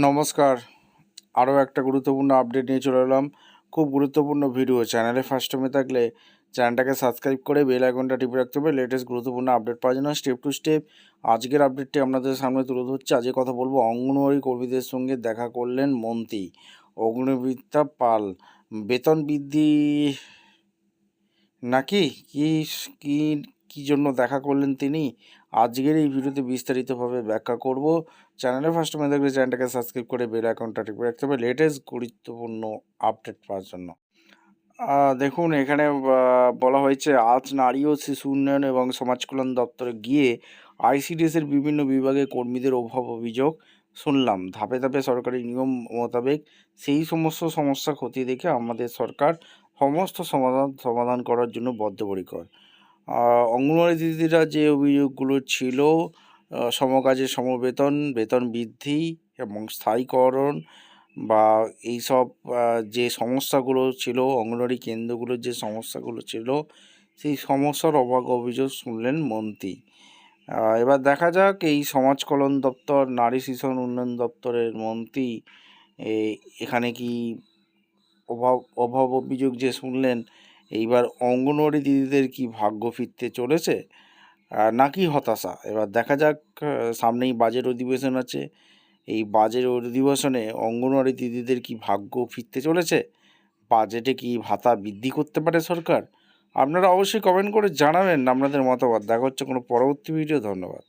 নমস্কার, আরও একটা গুরুত্বপূর্ণ আপডেট নিয়ে চলে এলাম। খুব গুরুত্বপূর্ণ ভিডিও। চ্যানেলে ফার্স্ট টাইমে থাকলে চ্যানেলটাকে সাবস্ক্রাইব করে বেল আইকনটা টিপে রাখতে হবে লেটেস্ট গুরুত্বপূর্ণ আপডেট পাওয়ার জন্য। স্টেপ টু স্টেপ আজকের আপডেটটি আপনাদের সামনে তুলে ধরছি। আজকে কথা বলবো অঙ্গনওয়াড়ি কর্মীদের সঙ্গে দেখা করলেন মন্ত্রী অগ্নিমিত্রা পাল। বেতন বৃদ্ধি নাকি কি কি কি জন্য দেখা করলেন তিনি, আজকের এই ভিডিওতে বিস্তারিতভাবে ব্যাখ্যা করব। চ্যানেলে ফার্স্ট টাইম দেখলে চ্যানেলটাকে সাবস্ক্রাইব করে বেল আইকনটা টিপে রাখতে হবে লেটেস্ট গুরুত্বপূর্ণ আপডেট পাওয়ার জন্য। দেখুন, এখানে বলা হয়েছে আজ নারী ও শিশু উন্নয়ন এবং সমাজ কল্যাণ দপ্তরে গিয়ে আইসিডিএসের বিভিন্ন বিভাগে কর্মীদের অভিযোগ শুনলাম। ধাপে ধাপে সরকারি নিয়ম মোতাবেক সেই সমস্ত সমস্যা খতিয়ে দেখে আমাদের সরকার সমস্ত সমাধান করার জন্য বদ্ধপরিকর। অঙ্গনওয়াড়ি দিদিরা যে অভিযোগগুলো ছিল, সমকাজে সমবেতন, বেতন বৃদ্ধি এবং স্থায়ীকরণ বা এইসব যে সমস্যাগুলো ছিল, অঙ্গনওয়াড়ি কেন্দ্রগুলোর যে সমস্যাগুলো ছিল, সেই সমস্যার অভিযোগ শুনলেন মন্ত্রী। এবার দেখা যাক এই সমাজ কল্যাণ দপ্তর, নারী শিশু উন্নয়ন দপ্তরের মন্ত্রী এখানে কি অভাব অভিযোগ যে শুনলেন, এইবার অঙ্গনওয়াড়ি দিদিদের কি ভাগ্য ফিরতে চলেছে নাকি হতাশা। এবার দেখা যাক, সামনেই বাজেট অধিবেশন আছে। এই বাজেট অধিবেশনে অঙ্গনওয়াড়ি দিদিদের কি ভাগ্য ফিরতে চলেছে, বাজেটে কি ভাতা বৃদ্ধি করতে পারে সরকার। আপনারা অবশ্যই কমেন্ট করে জানাবেন আপনাদের মতামত। দেখা হচ্ছে কোনো পরবর্তী ভিডিও। ধন্যবাদ।